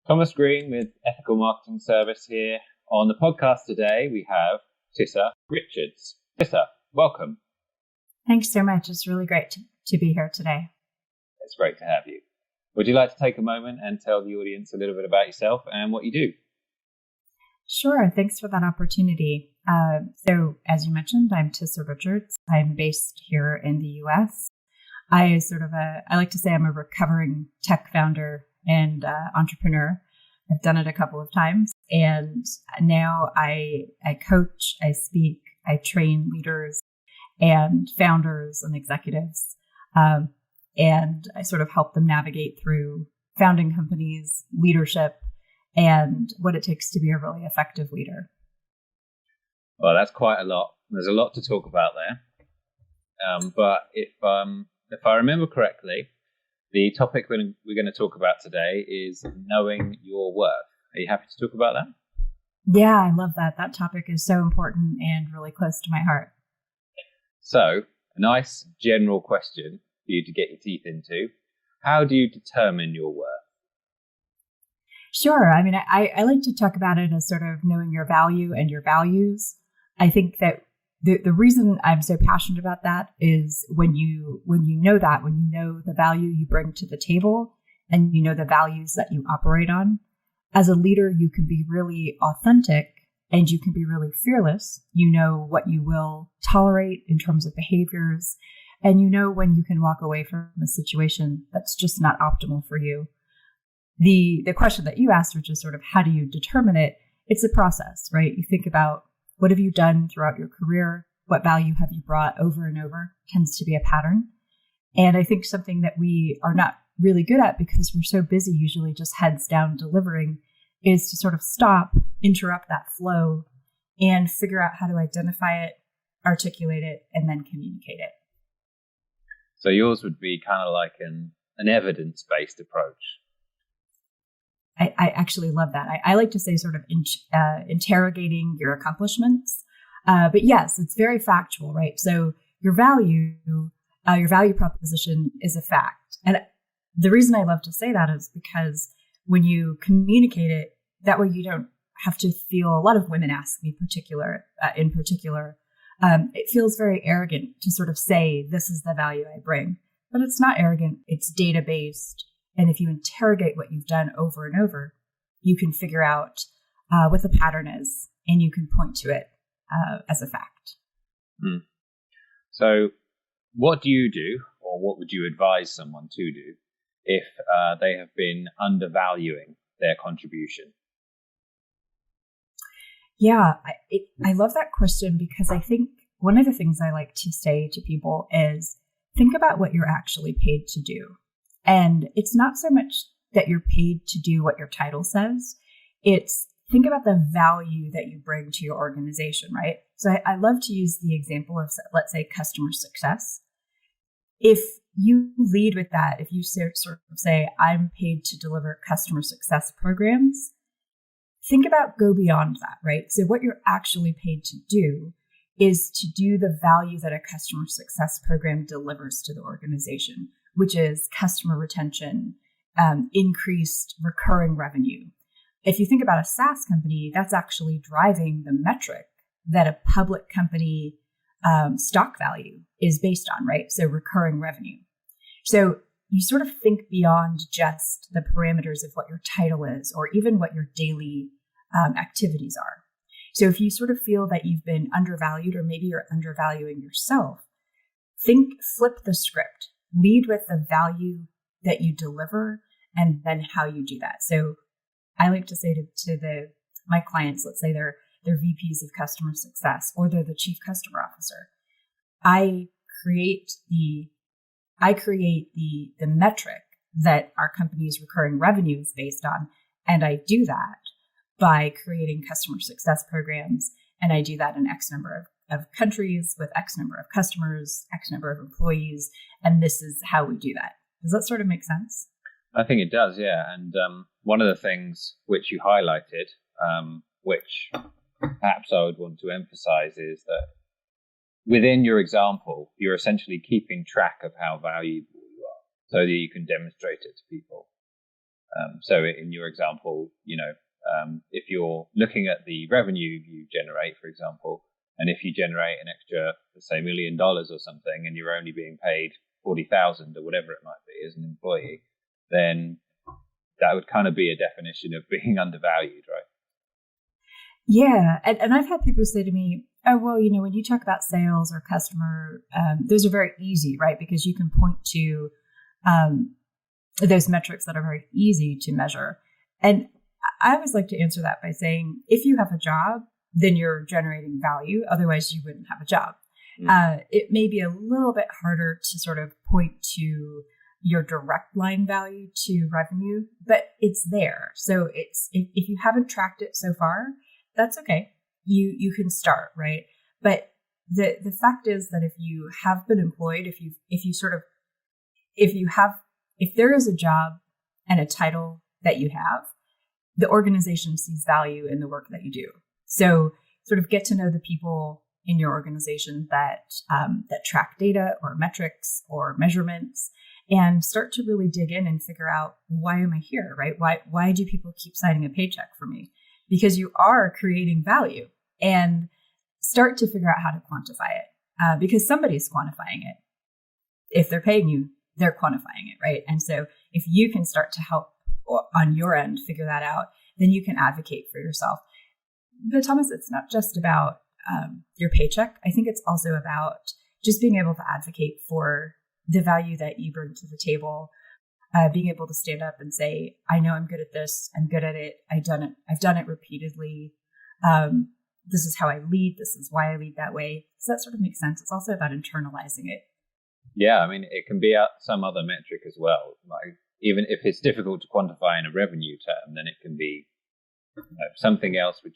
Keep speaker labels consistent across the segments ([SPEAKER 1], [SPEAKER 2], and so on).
[SPEAKER 1] Thomas Green with Ethical Marketing Service here. On the podcast today, we have Tissa Richards. Tissa, welcome.
[SPEAKER 2] Thanks so much. It's really great to be here today.
[SPEAKER 1] It's great to have you. Would you like to take a moment and tell the audience a little bit about yourself and what you do?
[SPEAKER 2] Sure. Thanks for that opportunity. So as you mentioned, I'm Tissa Richards. I'm based here in the US. I like to say I'm a recovering tech founder and entrepreneur. I've done it a couple of times, and now I coach, I speak, I train leaders and founders and executives, and I sort of help them navigate through founding companies, leadership, and what it takes to be a really effective leader.
[SPEAKER 1] Well, that's quite a lot. There's a lot to talk about there. But if I remember correctly, the topic we're going to talk about today is knowing your worth. Are you happy to talk about that?
[SPEAKER 2] Yeah, I love that. That topic is so important and really close to my heart.
[SPEAKER 1] So, a nice general question for you to get your teeth into. How do you determine your worth?
[SPEAKER 2] Sure. I mean, I like to talk about it as sort of knowing your value and your values. I think that the reason I'm so passionate about that is when you know the value you bring to the table and you know the values that you operate on, as a leader, you can be really authentic and you can be really fearless. You know what you will tolerate in terms of behaviors, and you know when you can walk away from a situation that's just not optimal for you. The question that you asked, which is sort of how do you determine it? It's a process, right? You think about what have you done throughout your career? What value have you brought over and over? Tends to be a pattern. And I think something that we are not really good at because we're so busy, usually just heads down delivering, is to sort of stop, interrupt that flow, and figure out how to identify it, articulate it, and then communicate it.
[SPEAKER 1] So yours would be kind of like an evidence-based approach.
[SPEAKER 2] I actually love that. I like to say sort of interrogating your accomplishments. But yes, it's very factual, right? So your value proposition is a fact. And the reason I love to say that is because when you communicate it, that way you don't have to feel, a lot of women ask me in particular, it feels very arrogant to sort of say, this is the value I bring. But it's not arrogant, it's data-based. And if you interrogate what you've done over and over, you can figure out what the pattern is, and you can point to it as a fact.
[SPEAKER 1] So what do you do, or what would you advise someone to do if they have been undervaluing their contribution?
[SPEAKER 2] Yeah, I love that question because I think one of the things I like to say to people is think about what you're actually paid to do. And it's not so much that you're paid to do what your title says. It's think about the value that you bring to your organization, right? So I love to use the example of, let's say, customer success. If you lead with that, if you sort of say, I'm paid to deliver customer success programs, think about go beyond that, right? So what you're actually paid to do is to do the value that a customer success program delivers to the organization, which is customer retention, increased recurring revenue. If you think about a SaaS company, that's actually driving the metric that a public company stock value is based on, right? So recurring revenue. So you sort of think beyond just the parameters of what your title is or even what your daily activities are. So if you sort of feel that you've been undervalued or maybe you're undervaluing yourself, flip the script. Lead with the value that you deliver and then how you do that. So I like to say to my clients, let's say they're VPs of customer success or they're the chief customer officer. I create the metric that our company's recurring revenue is based on. And I do that by creating customer success programs. And I do that in X number of countries with X number of customers, X number of employees. And this is how we do that. Does that sort of make sense?
[SPEAKER 1] I think it does, yeah. And one of the things which you highlighted, which perhaps I would want to emphasize, is that within your example, you're essentially keeping track of how valuable you are so that you can demonstrate it to people. So in your example, if you're looking at the revenue you generate, for example, and if you generate an extra, let's say, $1 million or something, and you're only being paid 40,000 or whatever it might be as an employee, then that would kind of be a definition of being undervalued, right?
[SPEAKER 2] Yeah. And I've had people say to me, oh, well, when you talk about sales or customer, those are very easy, right? Because you can point to those metrics that are very easy to measure. And I always like to answer that by saying, if you have a job, then you're generating value. Otherwise, you wouldn't have a job. It may be a little bit harder to sort of point to your direct line value to revenue, but it's there. So if you haven't tracked it so far, that's okay. You can start, right? But the fact is that if you have been employed, if there is a job and a title that you have, the organization sees value in the work that you do. So sort of get to know the people in your organization that track data or metrics or measurements, and start to really dig in and figure out, why am I here, right? Why do people keep signing a paycheck for me? Because you are creating value, and start to figure out how to quantify it, because somebody's quantifying it. If they're paying you, they're quantifying it, right? And so if you can start to help on your end figure that out, then you can advocate for yourself. But Thomas, it's not just about your paycheck. I think it's also about just being able to advocate for the value that you bring to the table, being able to stand up and say, I know I'm good at this. I'm good at it. I've done it repeatedly. This is how I lead. This is why I lead that way. Does that sort of make sense? It's also about internalizing it.
[SPEAKER 1] Yeah, I mean, it can be some other metric as well. Like, even if it's difficult to quantify in a revenue term, then it can be something else which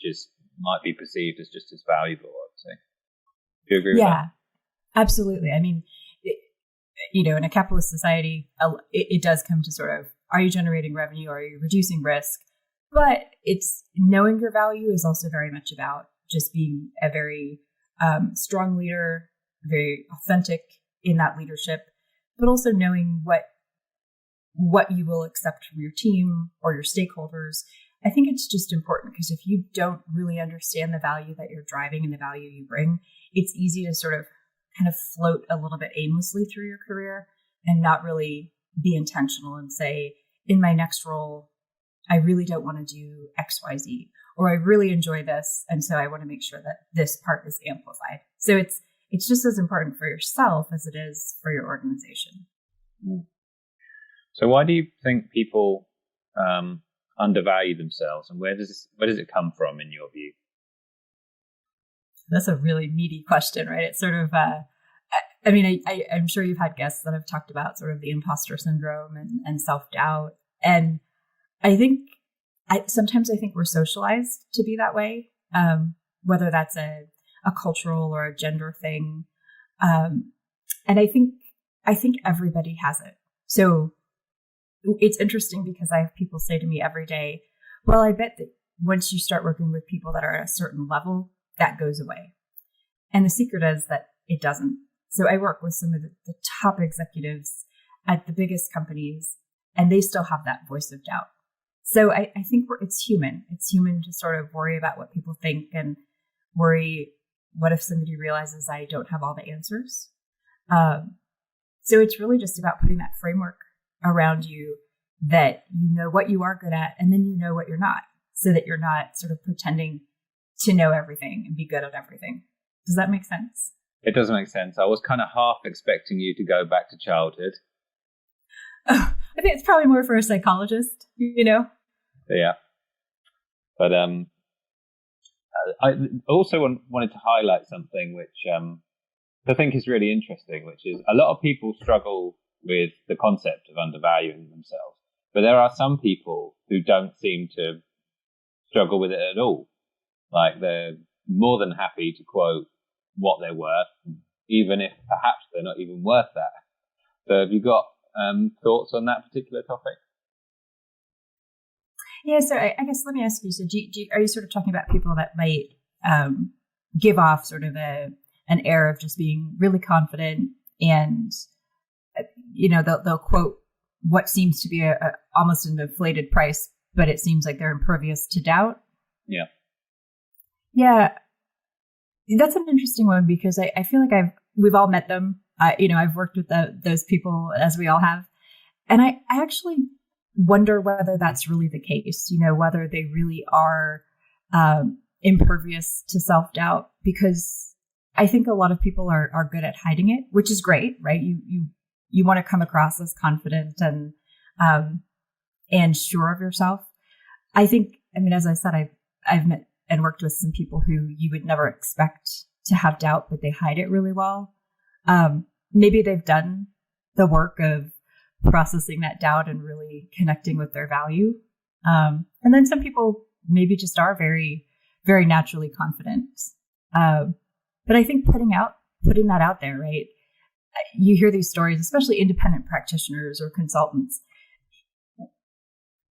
[SPEAKER 1] might be perceived as just as valuable, I would say. Do you agree with that?
[SPEAKER 2] Yeah, absolutely. I mean, in a capitalist society, it does come to sort of, are you generating revenue? Are you reducing risk? But it's knowing your value is also very much about just being a very strong leader, very authentic in that leadership, but also knowing what you will accept from your team or your stakeholders. I think it's just important, because if you don't really understand the value that you're driving and the value you bring, it's easy to sort of kind of float a little bit aimlessly through your career and not really be intentional and say, in my next role, I really don't want to do X, Y, Z, or I really enjoy this, and so I want to make sure that this part is amplified. So it's just as important for yourself as it is for your organization.
[SPEAKER 1] So why do you think people undervalue themselves, and where does it come from in your view?
[SPEAKER 2] That's a really meaty question, right? It's sort of, I'm sure you've had guests that have talked about sort of the imposter syndrome and self-doubt. And I think sometimes we're socialized to be that way, whether that's a cultural or a gender thing. And I think everybody has it. So it's interesting, because I have people say to me every day, well, I bet that once you start working with people that are at a certain level, that goes away. And the secret is that it doesn't. So I work with some of the top executives at the biggest companies, and they still have that voice of doubt. So I think it's human. It's human to sort of worry about what people think, and worry, what if somebody realizes I don't have all the answers? So it's really just about putting that framework around you, that you know what you are good at, and then you know what you're not, so that you're not sort of pretending to know everything and be good at everything. Does that make sense?
[SPEAKER 1] It does make sense. I was kind of half expecting you to go back to childhood.
[SPEAKER 2] Oh, I think it's probably more for a psychologist, Yeah.
[SPEAKER 1] But I also wanted to highlight something which I think is really interesting, which is a lot of people struggle with the concept of undervaluing themselves. But there are some people who don't seem to struggle with it at all. Like, they're more than happy to quote what they're worth, even if perhaps they're not even worth that. So have you got thoughts on that particular topic?
[SPEAKER 2] Yeah, so I guess let me ask you, so are you sort of talking about people that might give off sort of an air of just being really confident, and they'll quote what seems to be a almost an inflated price, but it seems like they're impervious to doubt.
[SPEAKER 1] Yeah.
[SPEAKER 2] Yeah. That's an interesting one because I feel like we've all met them. I've worked with those people, as we all have. And I actually wonder whether that's really the case, whether they really are impervious to self-doubt, because I think a lot of people are good at hiding it, which is great, right? You want to come across as confident and sure of yourself. I think, as I said, I've met and worked with some people who you would never expect to have doubt, but they hide it really well. Maybe they've done the work of processing that doubt and really connecting with their value. And then some people maybe just are very, very naturally confident. But I think putting that out there, right? You hear these stories, especially independent practitioners or consultants.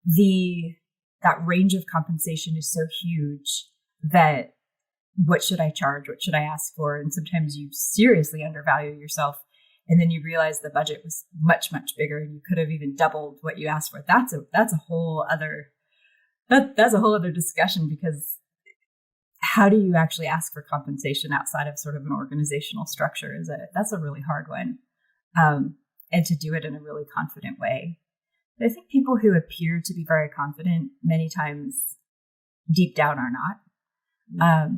[SPEAKER 2] That range of compensation is so huge that what should I charge? What should I ask for? And sometimes you seriously undervalue yourself. And then you realize the budget was much, much bigger and you could have even doubled what you asked for. That's a whole other discussion, because how do you actually ask for compensation outside of sort of an organizational structure? That's a really hard one. And to do it in a really confident way. But I think people who appear to be very confident many times deep down are not.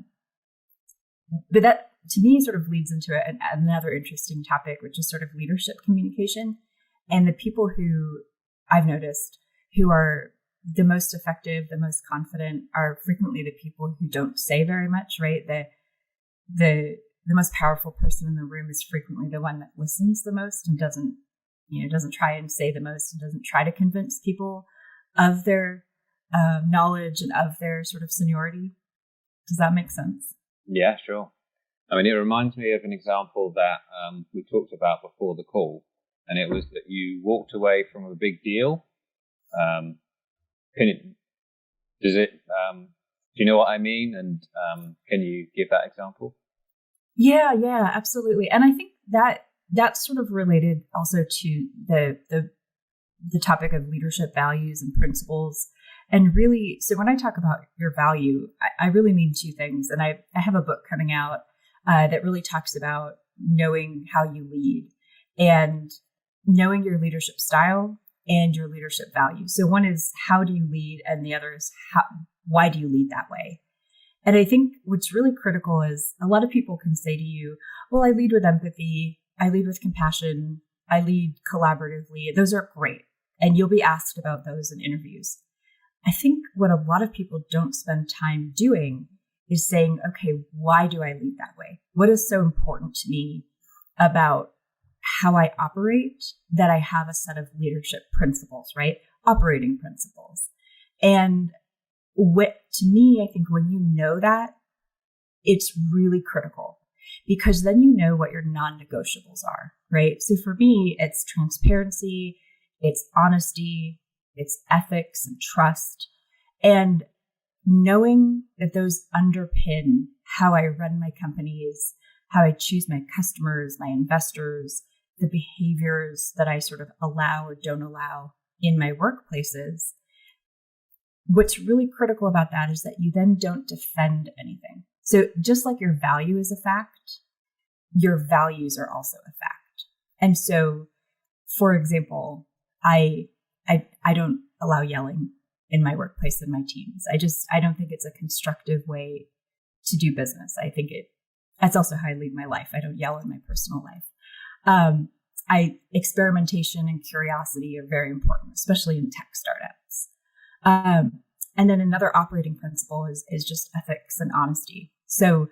[SPEAKER 2] But that, to me, sort of leads into another interesting topic, which is sort of leadership communication. And the people who I've noticed who are the most effective, the most confident, are frequently the people who don't say very much, right? The most powerful person in the room is frequently the one that listens the most and doesn't try and say the most and doesn't try to convince people of their knowledge and of their sort of seniority. Does that make sense? Yeah,
[SPEAKER 1] sure. It reminds me of an example that we talked about before the call, and it was that you walked away from a big deal. Do you know what I mean? And can you give that example?
[SPEAKER 2] Yeah, absolutely. And I think that's sort of related also to the topic of leadership values and principles. And really, so when I talk about your value, I really mean two things. And I have a book coming out that really talks about knowing how you lead and knowing your leadership style and your leadership values. So one is how do you lead, and the other is why do you lead that way? And I think what's really critical is a lot of people can say to you, well, I lead with empathy, I lead with compassion, I lead collaboratively. Those are great. And you'll be asked about those in interviews. I think what a lot of people don't spend time doing is saying, okay, why do I lead that way? What is so important to me about how I operate that I have a set of leadership principles, right? Operating principles. And to me, I think when you know that, it's really critical, because then you know what your non-negotiables are, right? So for me, it's transparency, it's honesty, it's ethics and trust, and knowing that those underpin how I run my companies, how I choose my customers, my investors, the behaviors that I sort of allow or don't allow in my workplaces. What's really critical about that is that you then don't defend anything. So just like your value is a fact, your values are also a fact. And so, for example, I don't allow yelling in my workplace and my teams. I don't think it's a constructive way to do business. I think that's also how I lead my life. I don't yell in my personal life. Experimentation and curiosity are very important, especially in tech startups. And then another operating principle is just ethics and honesty. So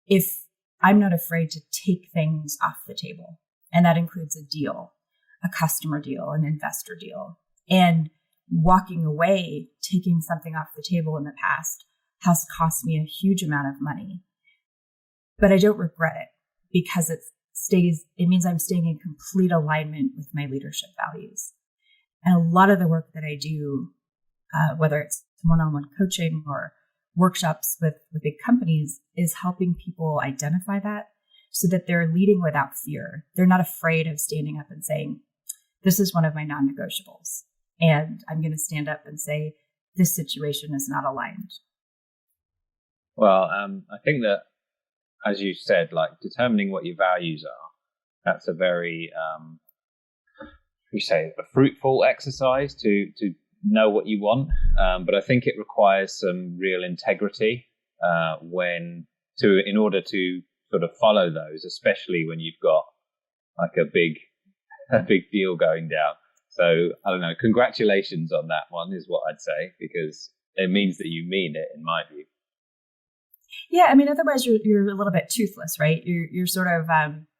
[SPEAKER 2] if I'm not afraid to take things off the table, and that includes a deal, a customer deal, an investor deal, and walking away, taking something off the table in the past has cost me a huge amount of money, but I don't regret it because it means I'm staying in complete alignment with my leadership values. And a lot of the work that I do, whether it's one-on-one coaching or workshops with big companies, is helping people identify that so that they're leading without fear. They're not afraid of standing up and saying, this is one of my non-negotiables. And I'm going to stand up and say, this situation is not aligned.
[SPEAKER 1] Well, I think that, as you said, like determining what your values are, that's a very, a fruitful exercise to know what you want. But I think it requires some real integrity in order to sort of follow those, especially when you've got like a big deal going down. So I don't know. Congratulations on that one is what I'd say, because it means that you mean it, in my view.
[SPEAKER 2] Yeah, I mean, otherwise you're a little bit toothless, right? You're sort of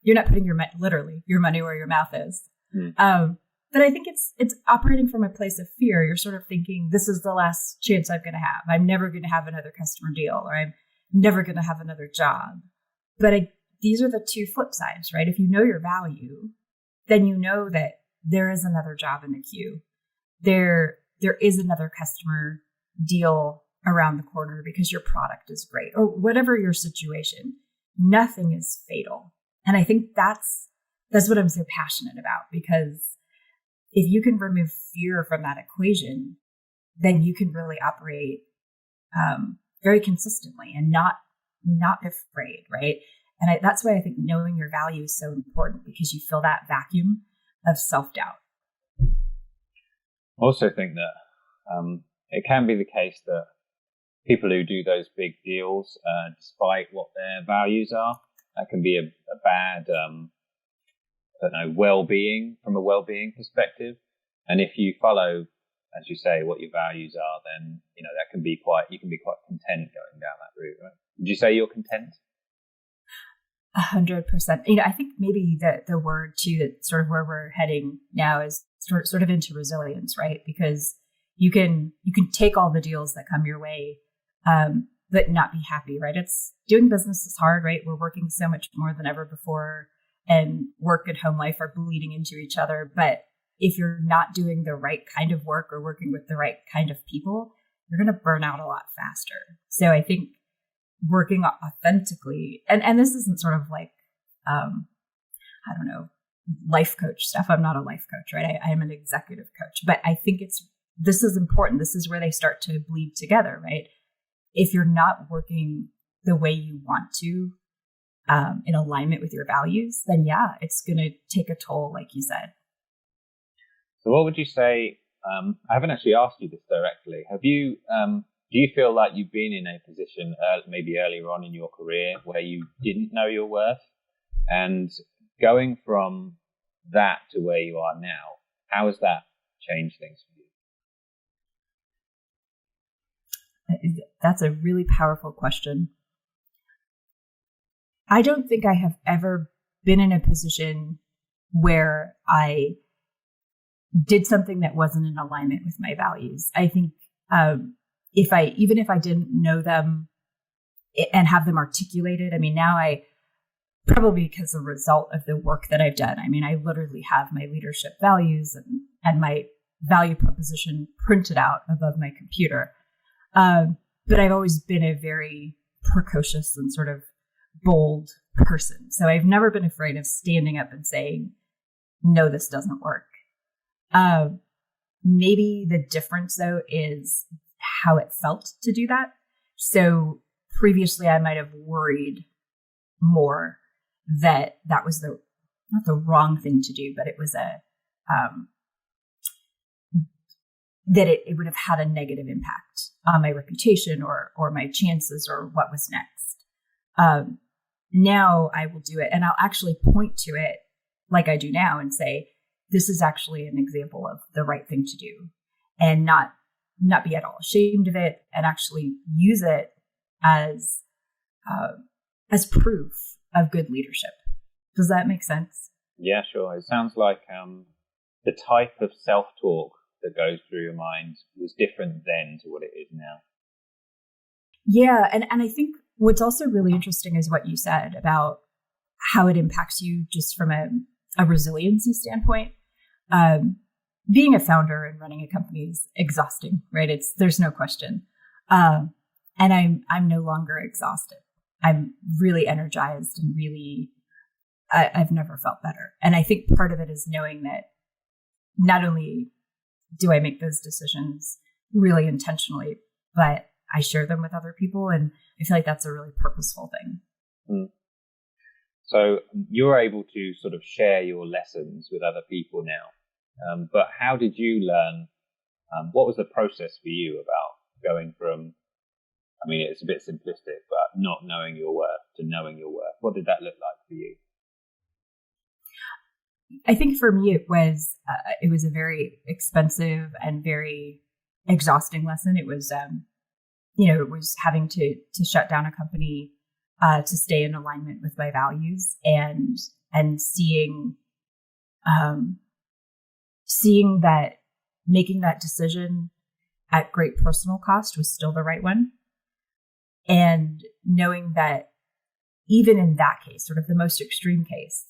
[SPEAKER 2] you're not putting literally your money where your mouth is. But I think it's operating from a place of fear. You're sort of thinking, this is the last chance I'm going to have. I'm never going to have another customer deal, or I'm never going to have another job. But these are the two flip sides, right? If you know your value, then you know that there is another job in the queue. There is another customer deal around the corner because your product is great, or whatever your situation. Nothing is fatal. And I think that's what I'm so passionate about, because if you can remove fear from that equation, then you can really operate very consistently and not afraid, right? And that's why I think knowing your value is so important, because you fill that vacuum of self-doubt.
[SPEAKER 1] I also think that it can be the case that people who do those big deals, despite what their values are, that can be a bad, well-being from a well-being perspective. And if you follow, as you say, what your values are, then that can be you can be quite content going down that route, right? Would you say you're content?
[SPEAKER 2] 100%. I think maybe the word too, that sort of where we're heading now is sort of into resilience, right? Because you can take all the deals that come your way, but not be happy, right? It's doing business is hard, right? We're working so much more than ever before, and work and home life are bleeding into each other. But if you're not doing the right kind of work or working with the right kind of people, you're going to burn out a lot faster. So I think working authentically, and this isn't sort of like, life coach stuff. I'm not a life coach, right? I am an executive coach, but I think this is important. This is where they start to bleed together, right? If you're not working the way you want to, in alignment with your values, then yeah, it's going to take a toll, like you said.
[SPEAKER 1] So what would you say, I haven't actually asked you this directly. Have you, do you feel like you've been in a position maybe earlier on in your career where you didn't know your worth? And going from that to where you are now, how has that changed things for you?
[SPEAKER 2] That's a really powerful question. I don't think I have ever been in a position where I did something that wasn't in alignment with my values. I think even if I didn't know them and have them articulated, I mean, now I probably because a result of the work that I've done, I mean, I literally have my leadership values and my value proposition printed out above my computer. But I've always been a very precocious and sort of bold person. So I've never been afraid of standing up and saying, no, this doesn't work. Maybe the difference though is how it felt to do that. So previously I might have worried more that was not the wrong thing to do, but it was that it would have had a negative impact on my reputation or my chances or what was next. Now I will do it and I'll actually point to it like I do now and say, this is actually an example of the right thing to do, and not be at all ashamed of it, and actually use it as proof of good leadership. Does that make sense? Yeah, sure.
[SPEAKER 1] It sounds like the type of self-talk that goes through your mind was different then to what it is now.
[SPEAKER 2] Yeah, and I think what's also really interesting is what you said about how it impacts you just from a resiliency standpoint. Being a founder and running a company is exhausting, right? There's no question. And I'm no longer exhausted. I'm really energized and really, I've never felt better. And I think part of it is knowing that not only do I make those decisions really intentionally, but I share them with other people. And I feel like that's a really purposeful thing.
[SPEAKER 1] Mm. So you're able to sort of share your lessons with other people now. But how did you learn? What was the process for you about going from, I mean, it's a bit simplistic, but not knowing your worth to knowing your worth? What did that look like for you?
[SPEAKER 2] I think for me, it was a very expensive and very exhausting lesson. It was, it was having to shut down a company to stay in alignment with my values, and seeing that making that decision at great personal cost was still the right one, and knowing that even in that case, sort of the most extreme case,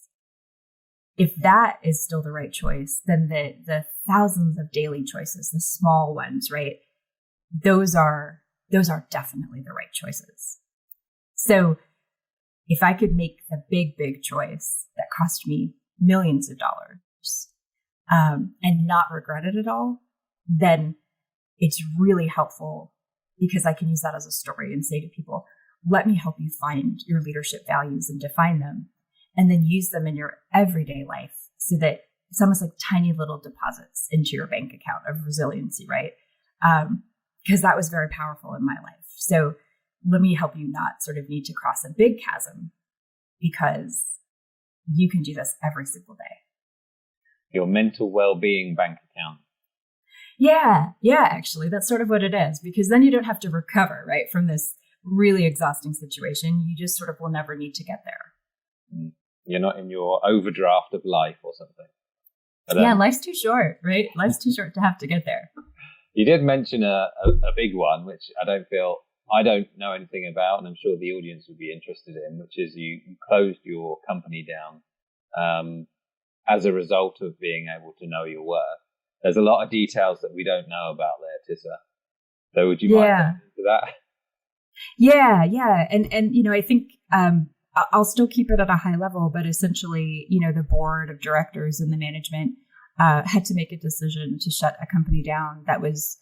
[SPEAKER 2] if that is still the right choice, then the thousands of daily choices, the small ones, right? Those are definitely the right choices. So if I could make the big choice that cost me millions of dollars, and not regret it at all, then it's really helpful, because I can use that as a story and say to people, let me help you find your leadership values and define them, and then use them in your everyday life, so that it's almost like tiny little deposits into your bank account of resiliency, right? Because that was very powerful in my life. So let me help you not sort of need to cross a big chasm, because you can do this every single day.
[SPEAKER 1] Your mental well-being bank account.
[SPEAKER 2] Yeah, actually, that's sort of what it is, because then you don't have to recover, right, from this really exhausting situation. You just sort of will never need to get there.
[SPEAKER 1] You're not in your overdraft of life or something. But,
[SPEAKER 2] yeah, life's too short, right? Life's too short to have to get there.
[SPEAKER 1] You did mention a big one, which I don't know anything about, and I'm sure the audience would be interested in, which is you closed your company down as a result of being able to know your worth. There's a lot of details that we don't know about there, Tissa. So would you mind getting into that?
[SPEAKER 2] Yeah. And I think I'll still keep it at a high level, but essentially, the board of directors and the management had to make a decision to shut a company down that was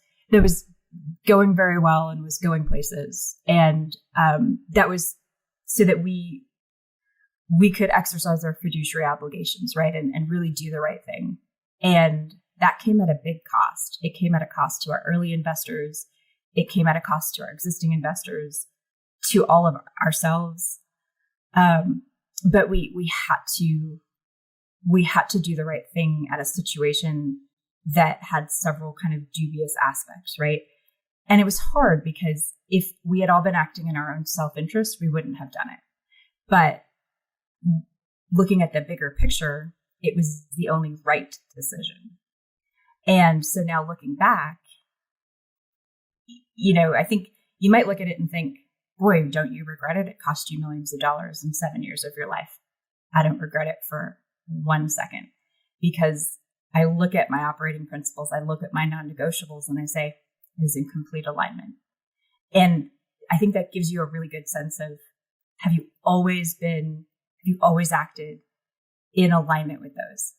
[SPEAKER 2] going very well and was going places. And that was so that we could exercise our fiduciary obligations, right? And really do the right thing. And that came at a big cost. It came at a cost to our early investors. It came at a cost to our existing investors, to all of ourselves. But we had to do the right thing at a situation that had several kind of dubious aspects, right? And it was hard, because if we had all been acting in our own self-interest, we wouldn't have done it. But looking at the bigger picture, it was the only right decision. And so now looking back, I think you might look at it and think, boy, don't you regret it? It cost you millions of dollars in 7 years of your life. I don't regret it for 1 second, because I look at my operating principles, I look at my non-negotiables, and I say, it is in complete alignment. And I think that gives you a really good sense of, have you always acted in alignment with those?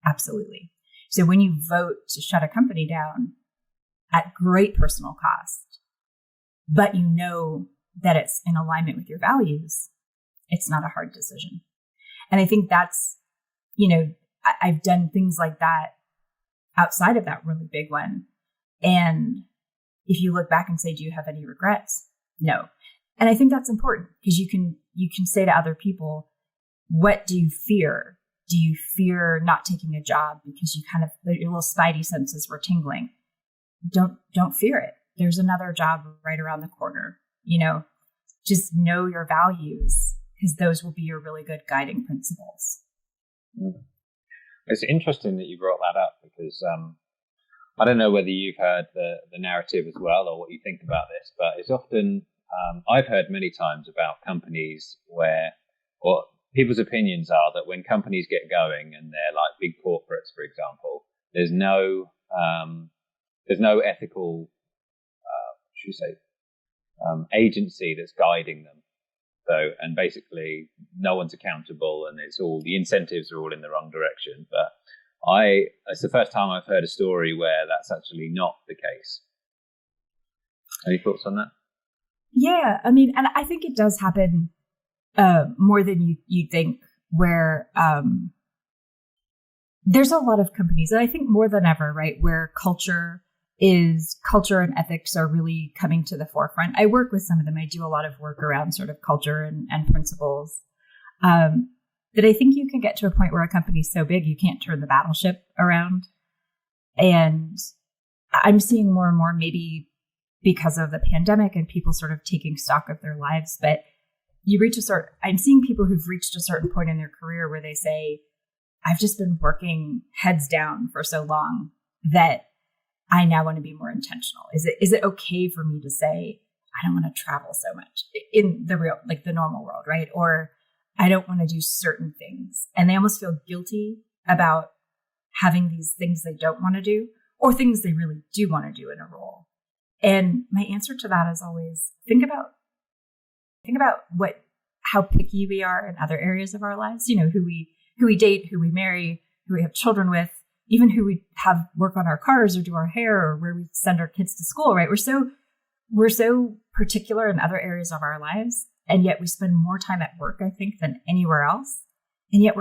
[SPEAKER 2] Absolutely. So when you vote to shut a company down at great personal cost, but you know that it's in alignment with your values, it's not a hard decision. And I think that's, I've done things like that outside of that really big one. And if you look back and say, do you have any regrets? No. And I think that's important, because you can say to other people, what do you fear? Do you fear not taking a job because your little spidey senses were tingling? Don't fear it. There's another job right around the corner. Just know your values, because those will be your really good guiding principles.
[SPEAKER 1] It's interesting that you brought that up, because I don't know whether you've heard the narrative as well, or what you think about this, but it's often, I've heard many times about companies or people's opinions are that when companies get going and they're like big corporates, for example, there's no ethical, agency that's guiding them. So, and basically no one's accountable, and it's all, the incentives are all in the wrong direction. But It's the first time I've heard a story where that's actually not the case. Any thoughts on that?
[SPEAKER 2] Yeah, I mean, and I think it does happen more than you think, where there's a lot of companies, and I think more than ever, right, where culture and ethics are really coming to the forefront. I work with some of them. I do a lot of work around sort of culture and principles. That I think you can get to a point where a company's so big you can't turn the battleship around. And I'm seeing more and more, maybe because of the pandemic and people sort of taking stock of their lives, but I'm seeing people who've reached a certain point in their career where they say, I've just been working heads down for so long that I now want to be more intentional. Is it okay for me to say, I don't want to travel so much in the real, like the normal world, right? Or I don't want to do certain things. And they almost feel guilty about having these things they don't want to do or things they really do want to do in a role. And my answer to that is always think about how picky we are in other areas of our lives, you know, who we date, who we marry, who we have children with, even who we have work on our cars or do our hair or where we send our kids to school, right? We're so particular in other areas of our lives. And yet we spend more time at work, I think, than anywhere else. And yet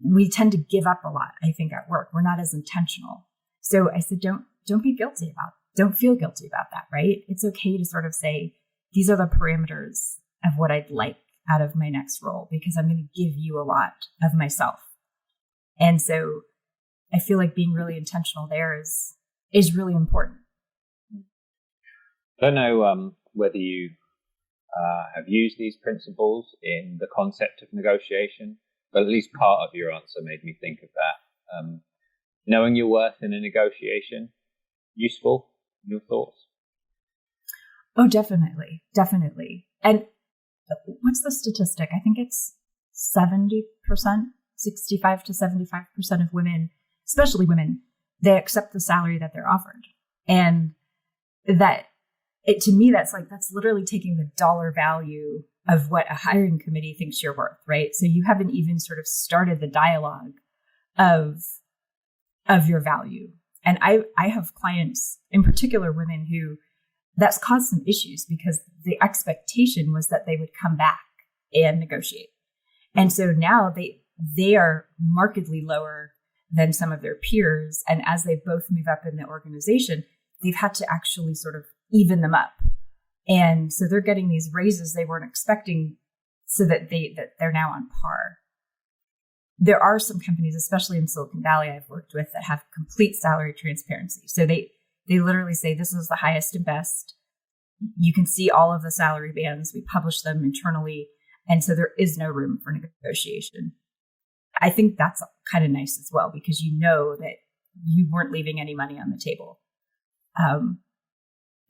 [SPEAKER 2] we tend to give up a lot, I think, at work. We're not as intentional. So I said, don't be guilty about it. Don't feel guilty about that, right? It's okay to sort of say, these are the parameters of what I'd like out of my next role, because I'm going to give you a lot of myself. And so I feel like being really intentional there is really important.
[SPEAKER 1] I don't know whether you have used these principles in the concept of negotiation, but at least part of your answer made me think of that. Knowing your worth in a negotiation, useful in your thoughts?
[SPEAKER 2] Oh, definitely. Definitely. And what's the statistic? I think it's 70%, 65 to 75% of women, especially women, they accept the salary that they're offered. And to me, that's literally taking the dollar value of what a hiring committee thinks you're worth, right? So you haven't even sort of started the dialogue of your value. And I have clients, in particular women, who that's caused some issues because the expectation was that they would come back and negotiate. And so now they are markedly lower than some of their peers. And as they both move up in the organization, they've had to actually sort of even them up. And so they're getting these raises they weren't expecting so that they're now on par. There are some companies, especially in Silicon Valley I've worked with, that have complete salary transparency. So they literally say, this is the highest and best. You can see all of the salary bands. We publish them internally. And so there is no room for negotiation. I think that's kind of nice as well, because you know that you weren't leaving any money on the table.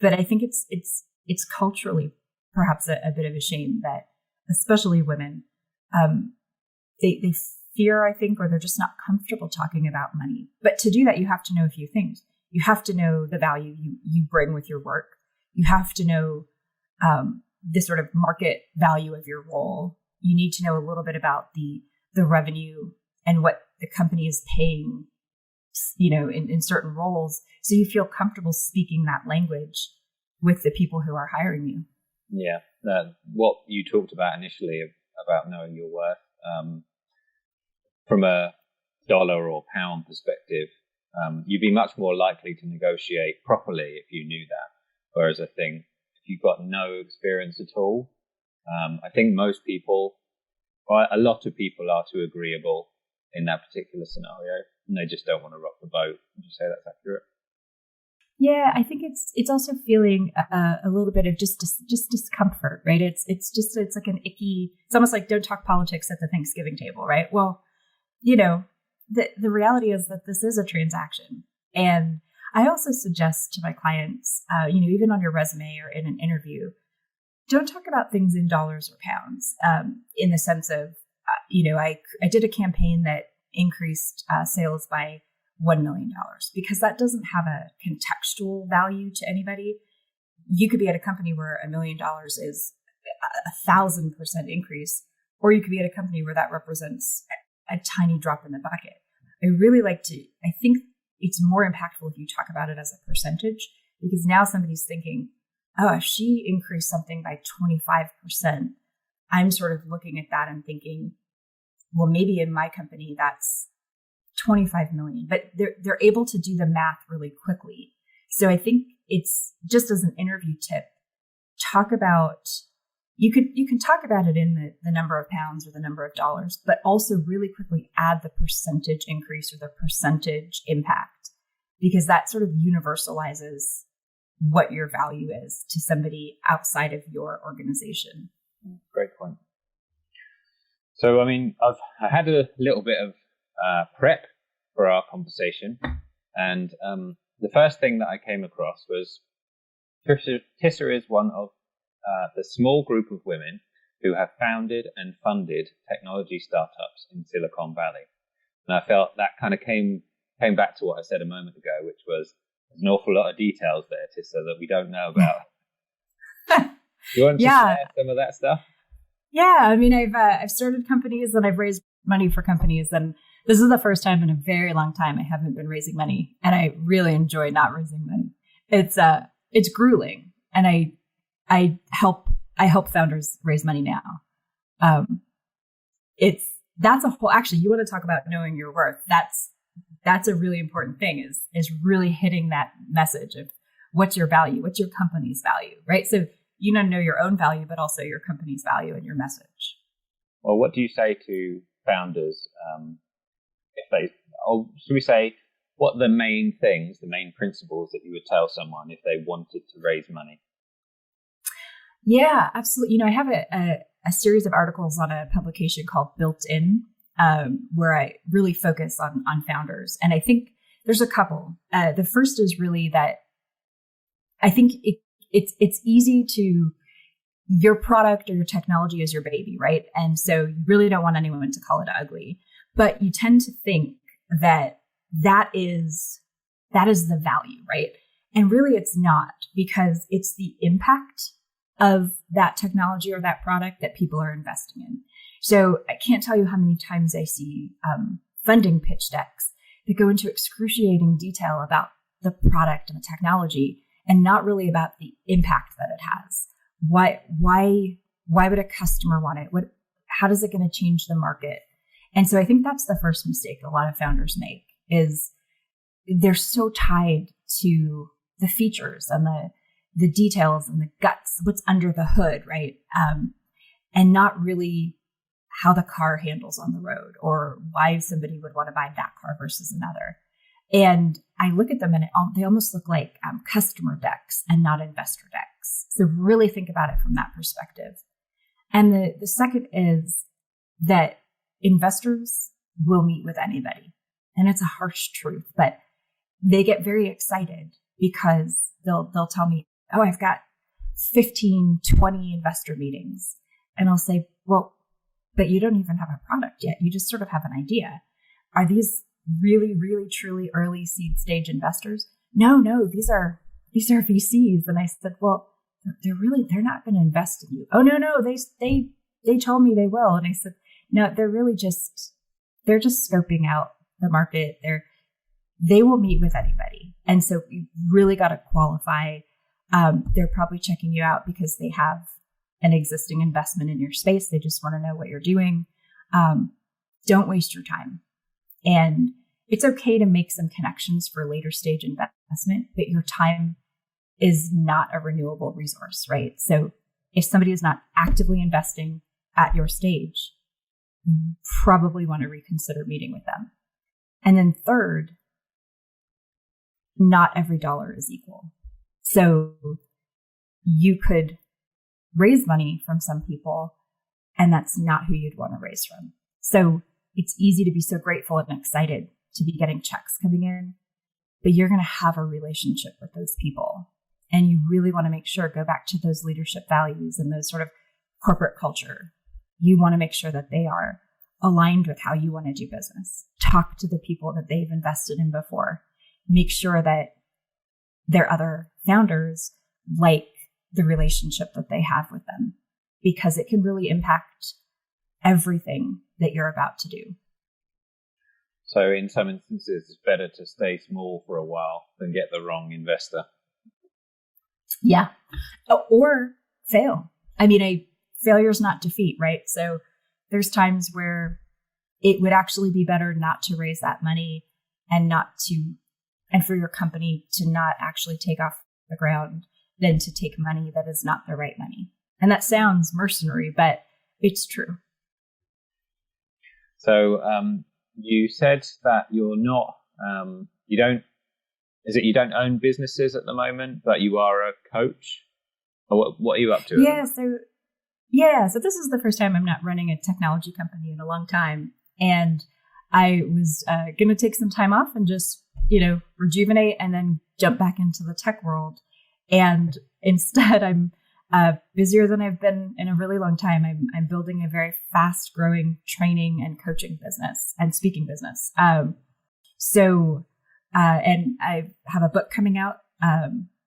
[SPEAKER 2] But I think it's culturally perhaps a bit of a shame that, especially women, they fear, I think, or they're just not comfortable talking about money. But to do that, you have to know a few things. You have to know the value you bring with your work. You have to know the sort of market value of your role. You need to know a little bit about the revenue and what the company is paying, in certain roles. So you feel comfortable speaking that language with the people who are hiring you.
[SPEAKER 1] Yeah. What you talked about initially about knowing your worth, from a dollar or pound perspective, you'd be much more likely to negotiate properly if you knew that. Whereas I think if you've got no experience at all, I think most people, or a lot of people, are too agreeable in that particular scenario, and they just don't want to rock the boat. Would you say that's accurate?
[SPEAKER 2] Yeah, I think it's also feeling a little bit of just discomfort, right? It's like an icky. It's almost like don't talk politics at the Thanksgiving table, right? Well, the reality is that this is a transaction, and I also suggest to my clients, even on your resume or in an interview, don't talk about things in dollars or pounds. In the sense of, I did a campaign that increased sales by $1 million, because that doesn't have a contextual value to anybody. You could be at a company where $1 million is 1,000% increase, or you could be at a company where that represents a tiny drop in the bucket. I really like to, I think it's more impactful if you talk about it as a percentage, because now somebody's thinking, oh, if she increased something by 25%, I'm sort of looking at that and thinking, well, maybe in my company, that's 25 million, but they're able to do the math really quickly. So I think it's just as an interview tip, talk about, you can talk about it in the number of pounds or the number of dollars, but also really quickly add the percentage increase or the percentage impact, because that sort of universalizes what your value is to somebody outside of your organization.
[SPEAKER 1] Great point. So, I mean, I had a little bit of prep for our conversation, and the first thing that I came across was Tissa is one of the small group of women who have founded and funded technology startups in Silicon Valley. And I felt that kind of came back to what I said a moment ago, which was there's an awful lot of details there, Tissa, that we don't know about. Do you want to share some of that stuff?
[SPEAKER 2] Yeah, I mean, I've started companies and I've raised money for companies, and this is the first time in a very long time I haven't been raising money, and I really enjoy not raising money. It's grueling, and I help founders raise money now. That's a whole, actually, you want to talk about knowing your worth. That's a really important thing is really hitting that message of what's your value, what's your company's value, right? So you know your own value, but also your company's value and your message.
[SPEAKER 1] Well, what do you say to founders should we say, what are the main things, the main principles that you would tell someone if they wanted to raise money?
[SPEAKER 2] Yeah, absolutely. I have a series of articles on a publication called Built In, where I really focus on founders. And I think there's a couple. The first is really that I think it's easy to, your product or your technology is your baby, right? And so you really don't want anyone to call it ugly, but you tend to think that is the value, right? And really it's not, because it's the impact of that technology or that product that people are investing in. So I can't tell you how many times I see funding pitch decks that go into excruciating detail about the product and the technology, and not really about the impact that it has. Why would a customer want it? How is it going to change the market? And so I think that's the first mistake a lot of founders make, is they're so tied to the features and the details and the guts, what's under the hood, right? And not really how the car handles on the road, or why somebody would want to buy that car versus another. And I look at them and they almost look like customer decks and not investor decks. So really think about it from that perspective. And the second is that investors will meet with anybody. And it's a harsh truth, but they get very excited because they'll tell me, oh, I've got 15, 20 investor meetings. And I'll say, well, but you don't even have a product yet. You just sort of have an idea. Are these really, really, truly early seed stage investors? No, these are VCs. And I said, well, they're not going to invest in you. Oh, no, they told me they will. And I said, no, they're just scoping out the market. They will meet with anybody. And so you really got to qualify. They're probably checking you out because they have an existing investment in your space. They just want to know what you're doing. Don't waste your time. And it's okay to make some connections for later stage investment, but your time is not a renewable resource, right? So if somebody is not actively investing at your stage, you probably want to reconsider meeting with them. And then third, not every dollar is equal. So you could raise money from some people, and that's not who you'd want to raise from. So it's easy to be so grateful and excited to be getting checks coming in, but you're going to have a relationship with those people. And you really want to make sure, go back to those leadership values and those sort of corporate culture. You want to make sure that they are aligned with how you want to do business. Talk to the people that they've invested in before. Make sure that their other founders like the relationship that they have with them, because it can really impact everything that you're about to do.
[SPEAKER 1] So in some instances, it's better to stay small for a while than get the wrong investor.
[SPEAKER 2] Yeah. Or fail. I mean, failure is not defeat, right? So there's times where it would actually be better not to raise that money and for your company to not actually take off the ground than to take money that is not the right money. And that sounds mercenary, but it's true.
[SPEAKER 1] So you said that you're not, you don't own businesses at the moment, but you are a coach? Or what are you up to?
[SPEAKER 2] So this is the first time I'm not running a technology company in a long time. And I was going to take some time off and just, rejuvenate and then jump back into the tech world. And instead, I'm busier than I've been in a really long time. I'm building a very fast growing training and coaching business and speaking business. And I have a book coming out,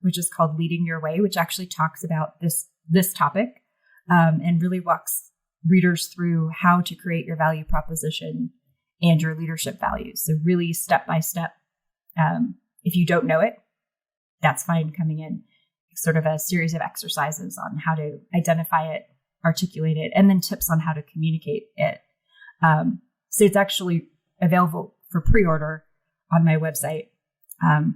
[SPEAKER 2] which is called Leading Your Way, which actually talks about this topic, and really walks readers through how to create your value proposition and your leadership values. So really step by step. If you don't know it, that's fine coming in. Sort of a series of exercises on how to identify it, articulate it, and then tips on how to communicate it. So it's actually available for pre-order on my website,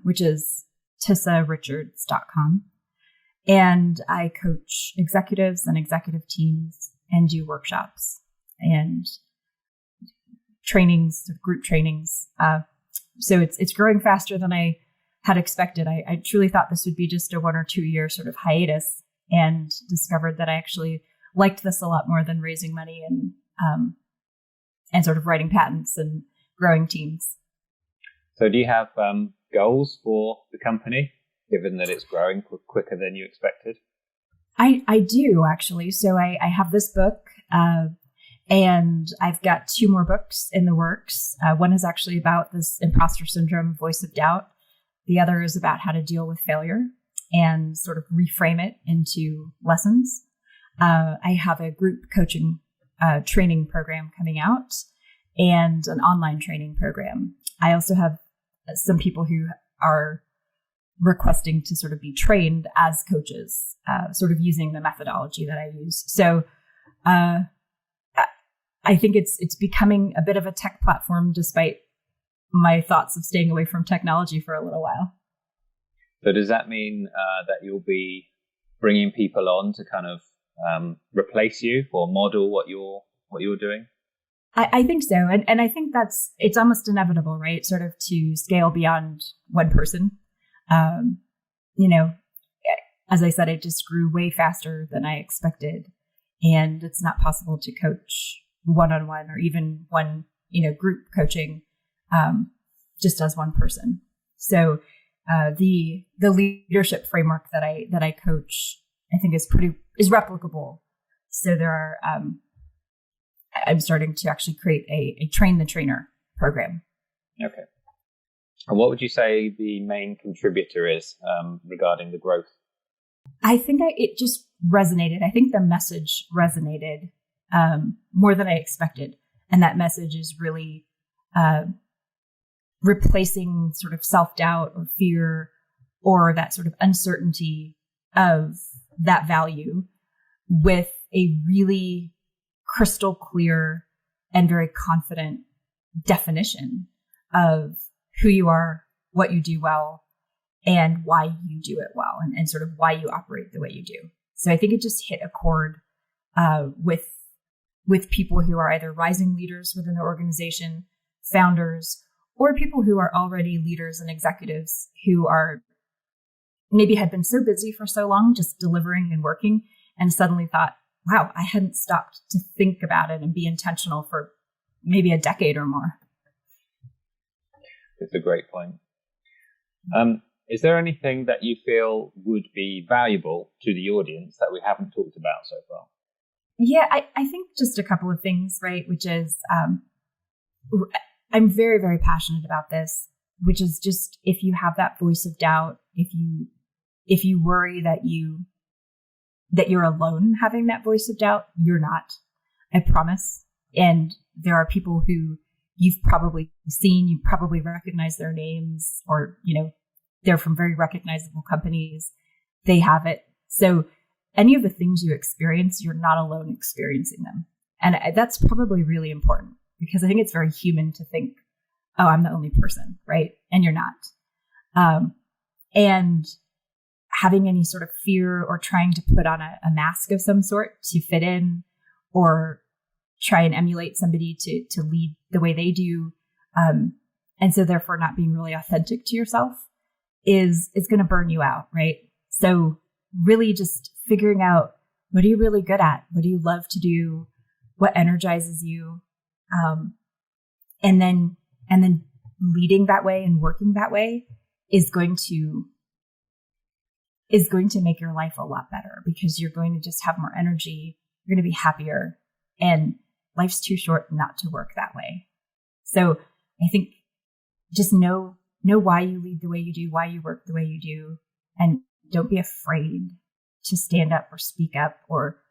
[SPEAKER 2] which is tissarichards.com. And I coach executives and executive teams and do workshops and trainings, group trainings. So it's growing faster than I had expected. I truly thought this would be just a 1 or 2 year sort of hiatus, and discovered that I actually liked this a lot more than raising money and sort of writing patents and growing teams.
[SPEAKER 1] So do you have goals for the company, given that it's growing quicker than you expected?
[SPEAKER 2] I do, actually. So I have this book, and I've got 2 more books in the works. One is actually about this imposter syndrome, voice of doubt. The other is about how to deal with failure and sort of reframe it into lessons. I have a group coaching training program coming out and an online training program. I also have some people who are requesting to sort of be trained as coaches, sort of using the methodology that I use. So I think it's becoming a bit of a tech platform, despite my thoughts of staying away from technology for a little while.
[SPEAKER 1] So does that mean that you'll be bringing people on to kind of replace you or model what you're doing?
[SPEAKER 2] I think so. And I think it's almost inevitable, right? Sort of to scale beyond one person. As I said, it just grew way faster than I expected. And it's not possible to coach one-on-one or even one, group coaching just as one person. So the leadership framework that I coach, I think is replicable. So there are I'm starting to actually create a train the trainer program.
[SPEAKER 1] Okay. And what would you say the main contributor is regarding the growth?
[SPEAKER 2] I think it just resonated. I think the message resonated more than I expected. And that message is really replacing sort of self-doubt or fear or that sort of uncertainty of that value with a really crystal clear and very confident definition of who you are, what you do well, and why you do it well, and sort of why you operate the way you do. So I think it just hit a chord with people who are either rising leaders within the organization, founders, or people who are already leaders and executives who are maybe had been so busy for so long just delivering and working, and suddenly thought, wow, I hadn't stopped to think about it and be intentional for maybe a decade or more.
[SPEAKER 1] It's a great point. Is there anything that you feel would be valuable to the audience that we haven't talked about so far?
[SPEAKER 2] Yeah, I think just a couple of things, right? Which is, I'm very, very passionate about this, which is just, if you have that voice of doubt, if you worry that you're alone having that voice of doubt, you're not. I promise. And there are people who you've probably seen, you probably recognize their names, or, they're from very recognizable companies. They have it. So any of the things you experience, you're not alone experiencing them. And that's probably really important, because I think it's very human to think, oh, I'm the only person, right? And you're not. And having any sort of fear or trying to put on a mask of some sort to fit in, or try and emulate somebody to lead the way they do, and so therefore not being really authentic to yourself is going to burn you out, right? So really just figuring out, what are you really good at? What do you love to do? What energizes you? And then leading that way and working that way is going to make your life a lot better, because you're going to just have more energy. You're going to be happier, and life's too short not to work that way. So I think just know why you lead the way you do, why you work the way you do, and don't be afraid to stand up or speak up or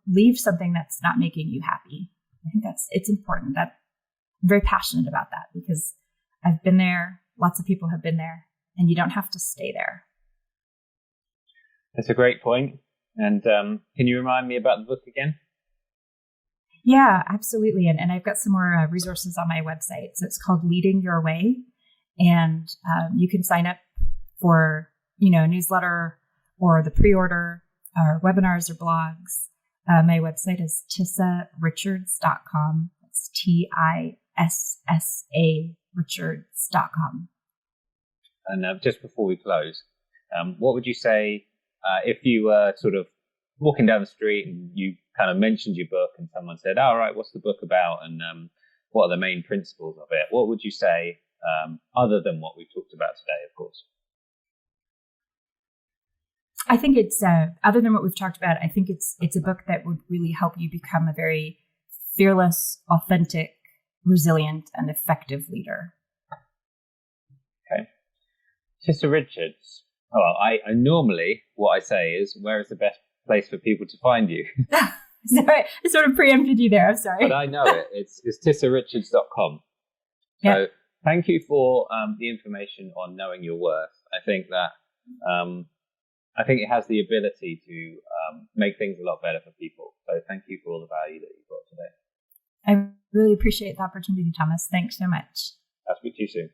[SPEAKER 2] leave something that's not making you happy. I think it's important. That I'm very passionate about that, because I've been there. Lots of people have been there, and you don't have to stay there.
[SPEAKER 1] That's a great point. And can you remind me about the book again?
[SPEAKER 2] Yeah, absolutely. And I've got some more resources on my website. So it's called Leading Your Way. And you can sign up for, a newsletter or the pre-order or webinars or blogs. My website is tissarichards.com. That's TISSA Richards.com.
[SPEAKER 1] And just before we close, what would you say if you were sort of walking down the street and you kind of mentioned your book and someone said, all right, what's the book about? And what are the main principles of it? What would you say, other than what we've talked about today, of course?
[SPEAKER 2] I think it's, other than what we've talked about, I think it's a book that would really help you become a very fearless, authentic, resilient, and effective leader.
[SPEAKER 1] Okay. Tissa Richards. Well, I normally, what I say is, where is the best place for people to find you?
[SPEAKER 2] Sorry, I sort of preempted you there. I'm sorry.
[SPEAKER 1] But I know it. It's tissarichards.com.
[SPEAKER 2] Yeah.
[SPEAKER 1] So thank you for the information on knowing your worth. I think that it has the ability to make things a lot better for people. So thank you for all the value that you've got today.
[SPEAKER 2] I really appreciate the opportunity, Thomas. Thanks so much.
[SPEAKER 1] I'll speak to you soon.